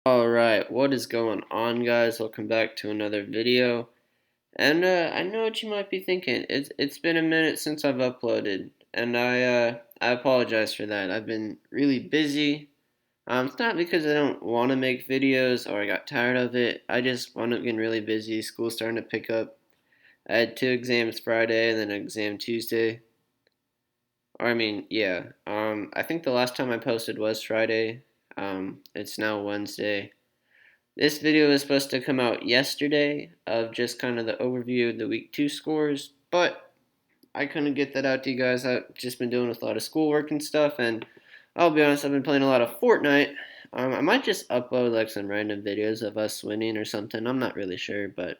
Alright, what is going on, guys? Welcome back to another video. And I know what you might be thinking. It's been a minute since I've uploaded, and I apologize for that. I've been really busy. It's not because I don't want to make videos or I got tired of it. I just wound up getting really busy. School's starting to pick up. I had two exams Friday and then an exam Tuesday. Or I mean, yeah. I think the last time I posted was Friday. It's now Wednesday. This video is supposed to come out yesterday of just kind of the overview of the week 2 scores, but I couldn't get that out to you guys. I've just been doing with a lot of schoolwork and stuff, and I'll be honest, I've been playing a lot of Fortnite. I might just upload like some random videos of us winning or something. I'm not really sure, but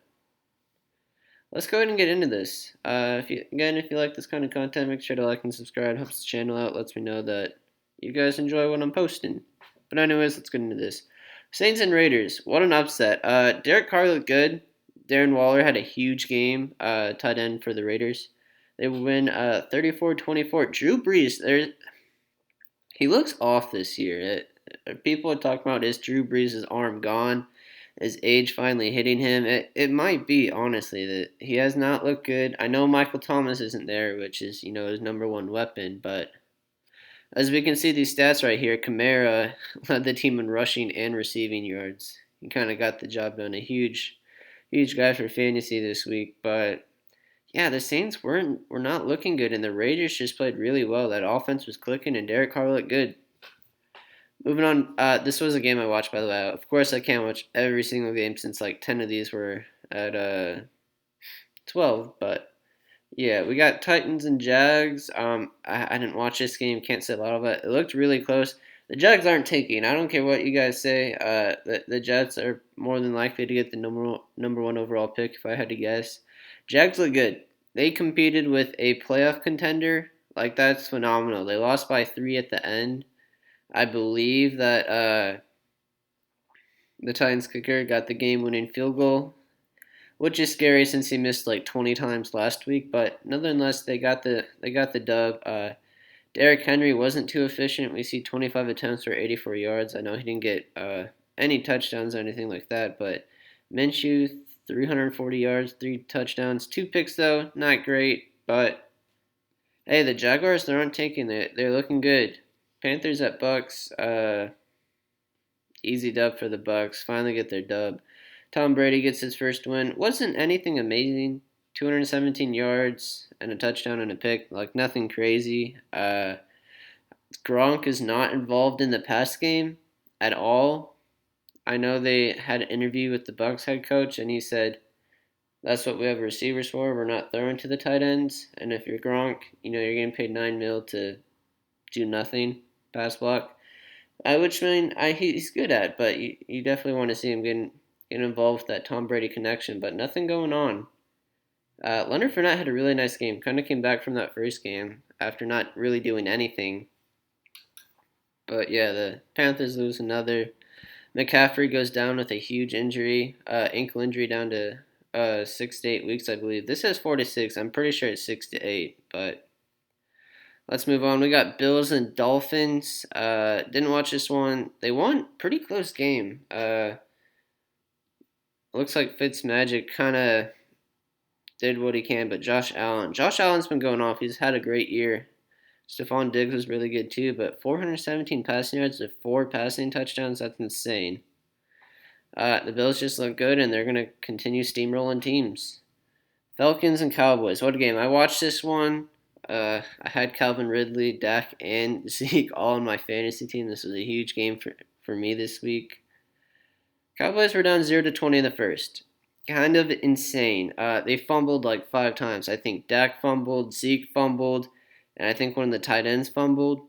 let's go ahead and get into this. If you like this kind of content, make sure to like and subscribe. Helps the channel out. Lets me know that you guys enjoy what I'm posting. But anyways, let's get into this. Saints and Raiders. What an upset. Derek Carr looked good. Darren Waller had a huge game. Tight end for the Raiders. They win 34-24. Drew Brees. He looks off this year. People are talking about, is Drew Brees' arm gone? Is age finally hitting him? It might be, honestly, that he has not looked good. I know Michael Thomas isn't there, which is, his number one weapon, but as we can see these stats right here, Kamara led the team in rushing and receiving yards. He kind of got the job done. A huge guy for fantasy this week, but yeah, the Saints were not looking good, and the Raiders just played really well. That offense was clicking, and Derek Carr looked good. Moving on, this was a game I watched, by the way. Of course, I can't watch every single game since like 10 of these were at 12. But yeah, we got Titans and Jags. I didn't watch this game. Can't say a lot of it. It looked really close. The Jags aren't taking. I don't care what you guys say. The Jets are more than likely to get the number one overall pick if I had to guess. Jags look good. They competed with a playoff contender. Like, that's phenomenal. They lost by 3 at the end. I believe that the Titans kicker got the game-winning field goal, which is scary since he missed like 20 times last week. But nonetheless, they got the dub. Derrick Henry wasn't too efficient. We see 25 attempts for 84 yards. I know he didn't get any touchdowns or anything like that, but Minshew 340 yards, 3 touchdowns, 2 picks though, not great. But hey, the Jaguars, they aren't taking it. They're looking good. Panthers at Bucks. Easy dub for the Bucks. Finally get their dub. Tom Brady gets his first win. Wasn't anything amazing. 217 yards and a touchdown and a pick. Like, nothing crazy. Gronk is not involved in the pass game at all. I know they had an interview with the Bucks head coach, and he said that's what we have receivers for. We're not throwing to the tight ends. And if you're Gronk, you're getting paid $9 million to do nothing, pass block. Which he's good at, but you definitely want to see him get involved with that Tom Brady connection. But nothing going on. Leonard Fournette had a really nice game. Kind of came back from that first game after not really doing anything. But yeah, the Panthers lose another. McCaffrey goes down with a huge injury, ankle injury, down to 6 to 8 weeks, I believe. This says 4 to 6. I'm pretty sure it's 6 to 8, but let's move on. We got Bills and Dolphins. Didn't watch this one. They won. Pretty close game. Looks like Fitzmagic kind of did what he can, but Josh Allen's been going off. He's had a great year. Stephon Diggs was really good too, but 417 passing yards with 4 passing touchdowns. That's insane. The Bills just look good, and they're going to continue steamrolling teams. Falcons and Cowboys. What a game. I watched this one. I had Calvin Ridley, Dak, and Zeke all on my fantasy team. This was a huge game for me this week. Cowboys were down 0 to 20 in the first. Kind of insane. They fumbled like 5 times. I think Dak fumbled, Zeke fumbled, and I think one of the tight ends fumbled.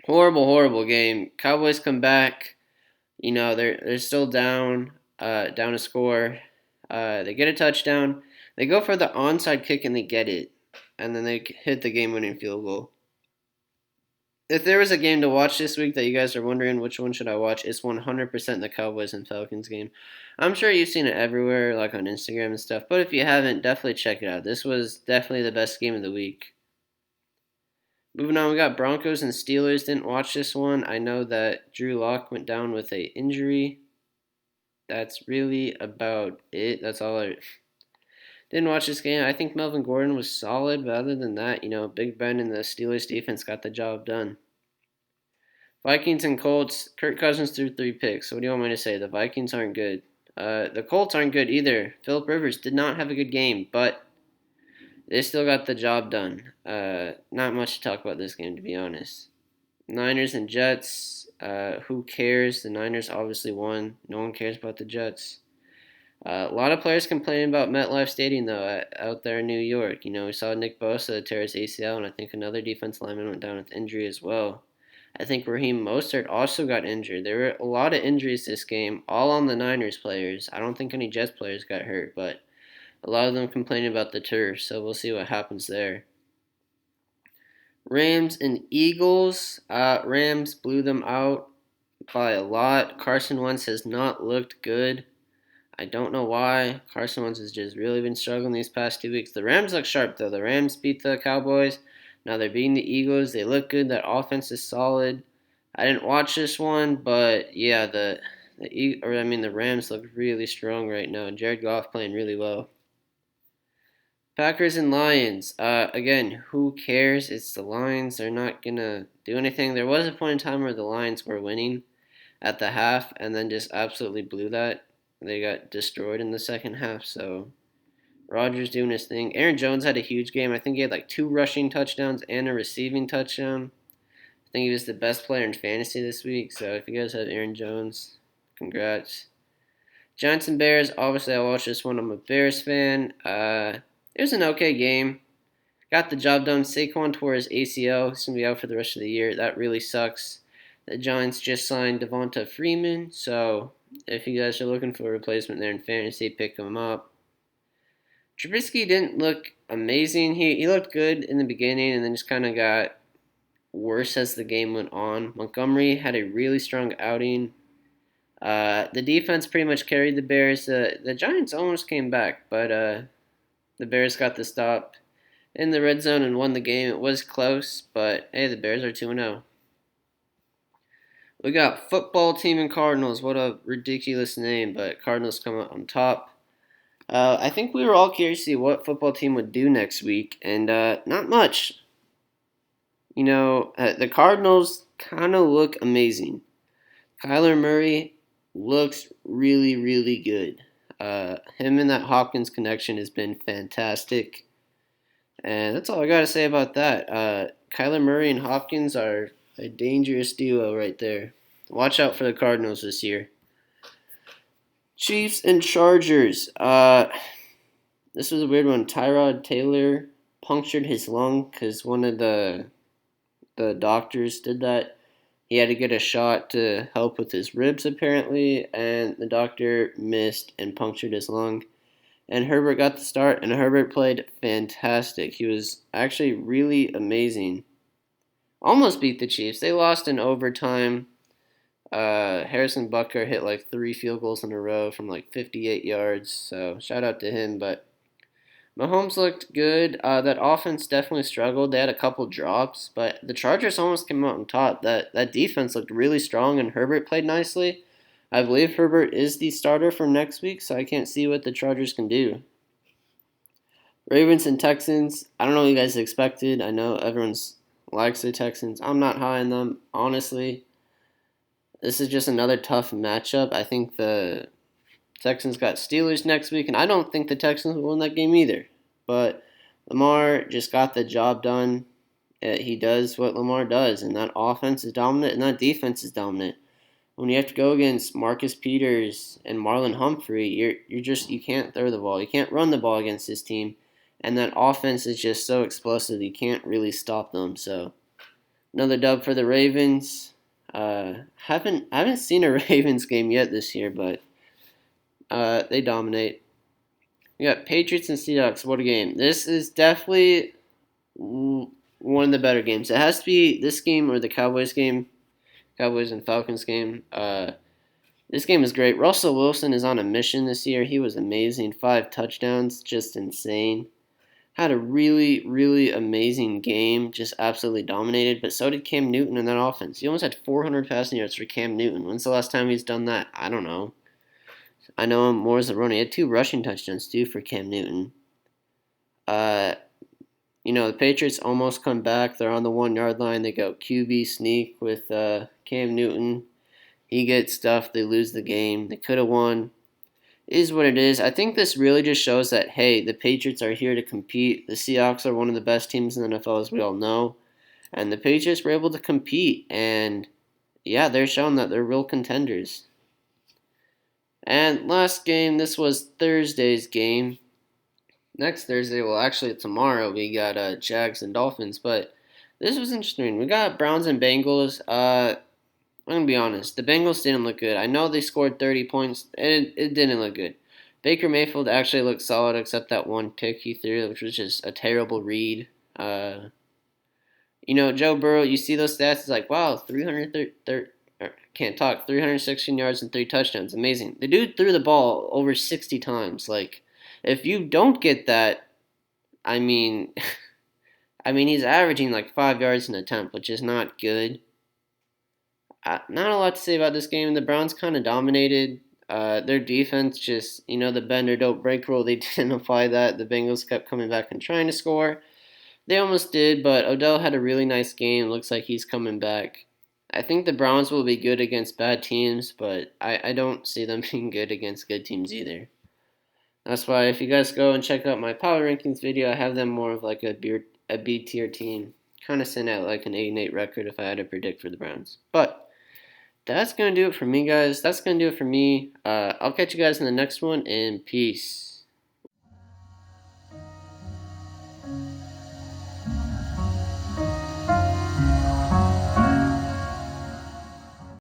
Horrible game. Cowboys come back. They're still down a score. They get a touchdown. They go for the onside kick and they get it. And then they hit the game-winning field goal. If there was a game to watch this week that you guys are wondering which one should I watch, it's 100% the Cowboys and Falcons game. I'm sure you've seen it everywhere, like on Instagram and stuff. But if you haven't, definitely check it out. This was definitely the best game of the week. Moving on, we got Broncos and Steelers. Didn't watch this one. I know that Drew Lock went down with a injury. That's really about it. That's all I didn't watch this game. I think Melvin Gordon was solid, but other than that, Big Ben and the Steelers defense got the job done. Vikings and Colts. Kirk Cousins threw 3 picks. What do you want me to say? The Vikings aren't good. The Colts aren't good either. Philip Rivers did not have a good game, but they still got the job done. Not much to talk about this game, to be honest. Niners and Jets. Who cares? The Niners obviously won. No one cares about the Jets. A lot of players complaining about MetLife Stadium, though, out there in New York. We saw Nick Bosa tear his ACL, and I think another defense lineman went down with injury as well. I think Raheem Mostert also got injured. There were a lot of injuries this game, all on the Niners players. I don't think any Jets players got hurt, but a lot of them complaining about the turf, so we'll see what happens there. Rams and Eagles. Rams blew them out by a lot. Carson Wentz has not looked good. I don't know why. Carson Wentz has just really been struggling these past 2 weeks. The Rams look sharp, though. The Rams beat the Cowboys. Now they're beating the Eagles. They look good. That offense is solid. I didn't watch this one, but yeah, the Rams look really strong right now. Jared Goff playing really well. Packers and Lions. Again, who cares? It's the Lions. They're not gonna do anything. There was a point in time where the Lions were winning at the half, and then just absolutely blew that. They got destroyed in the second half. So Rodgers doing his thing. Aaron Jones had a huge game. I think he had like 2 rushing touchdowns and a receiving touchdown. I think he was the best player in fantasy this week. So if you guys have Aaron Jones, congrats. Giants and Bears. Obviously, I watched this one. I'm a Bears fan. It was an okay game. Got the job done. Saquon tore his ACL. He's going to be out for the rest of the year. That really sucks. The Giants just signed Devonta Freeman. So if you guys are looking for a replacement there in fantasy, pick him up. Trubisky didn't look amazing. He looked good in the beginning and then just kind of got worse as the game went on. Montgomery had a really strong outing. The defense pretty much carried the Bears. The Giants almost came back, but the Bears got the stop in the red zone and won the game. It was close, but hey, the Bears are 2-0. We got football team and Cardinals. What a ridiculous name, but Cardinals come out on top. I think we were all curious to see what football team would do next week, and not much. The Cardinals kind of look amazing. Kyler Murray looks really, really good. Him and that Hopkins connection has been fantastic. And that's all I got to say about that. Kyler Murray and Hopkins are a dangerous duo right there. Watch out for the Cardinals this year. Chiefs and Chargers. This was a weird one. Tyrod Taylor punctured his lung because one of the doctors did that. He had to get a shot to help with his ribs, apparently, and the doctor missed and punctured his lung. And Herbert got the start, and Herbert played fantastic. He was actually really amazing. Almost beat the Chiefs. They lost in overtime. Harrison Butker hit like 3 field goals in a row from like 58 yards, so shout out to him. But Mahomes looked good. That offense definitely struggled. They had a couple drops, but the Chargers almost came out on top. That defense looked really strong, and Herbert played nicely. I believe Herbert is the starter for next week, so I can't see what the Chargers can do. Ravens and Texans. I don't know what you guys expected. I know everyone likes the Texans. I'm not high on them, honestly. This is just another tough matchup. I think the Texans got Steelers next week, and I don't think the Texans will win that game either. But Lamar just got the job done. He does what Lamar does, and that offense is dominant, and that defense is dominant. When you have to go against Marcus Peters and Marlon Humphrey, you can't throw the ball. You can't run the ball against this team, and that offense is just so explosive. You can't really stop them. So another dub for the Ravens. Haven't seen a Ravens game yet this year, but they dominate. We got Patriots and Seahawks. What a game! This is definitely one of the better games. It has to be this game or the Cowboys game. Cowboys and Falcons game. This game is great. Russell Wilson is on a mission this year. He was amazing. 5 touchdowns, just insane. had a really, really amazing game, just absolutely dominated. But so did Cam Newton in that offense. He almost had 400 passing yards for Cam Newton. When's the last time he's done that? I don't know. I know him more as a runner. He had 2 rushing touchdowns too for Cam Newton. Uh, the Patriots almost come back. They're on the 1 yard line. They go QB sneak with Cam Newton. He gets stuffed. They lose the game. They could have won. It is what it is. I think this really just shows that, hey, the Patriots are here to compete. The Seahawks are one of the best teams in the NFL, as we all know. And the Patriots were able to compete. And, yeah, they're showing that they're real contenders. And last game, this was Thursday's game. Next Thursday, well, actually tomorrow, we got Jags and Dolphins. But this was interesting. We got Browns and Bengals. I'm going to be honest. The Bengals didn't look good. I know they scored 30 points. It didn't look good. Baker Mayfield actually looked solid except that one pick he threw, which was just a terrible read. Joe Burrow, you see those stats, it's like, wow, 316 yards and 3 touchdowns. Amazing. The dude threw the ball over 60 times. Like, if you don't get that, I mean, he's averaging like 5 yards an attempt, which is not good. Not a lot to say about this game. The Browns kind of dominated. Their defense just, the bend or don't break rule, they didn't apply that. The Bengals kept coming back and trying to score. They almost did, but Odell had a really nice game. Looks like he's coming back. I think the Browns will be good against bad teams, but I don't see them being good against good teams either. That's why if you guys go and check out my power rankings video, I have them more of like a B tier team. Kind of sent out like an 8-8 record if I had to predict for the Browns. But that's going to do it for me, guys. That's going to do it for me. I'll catch you guys in the next one, and peace.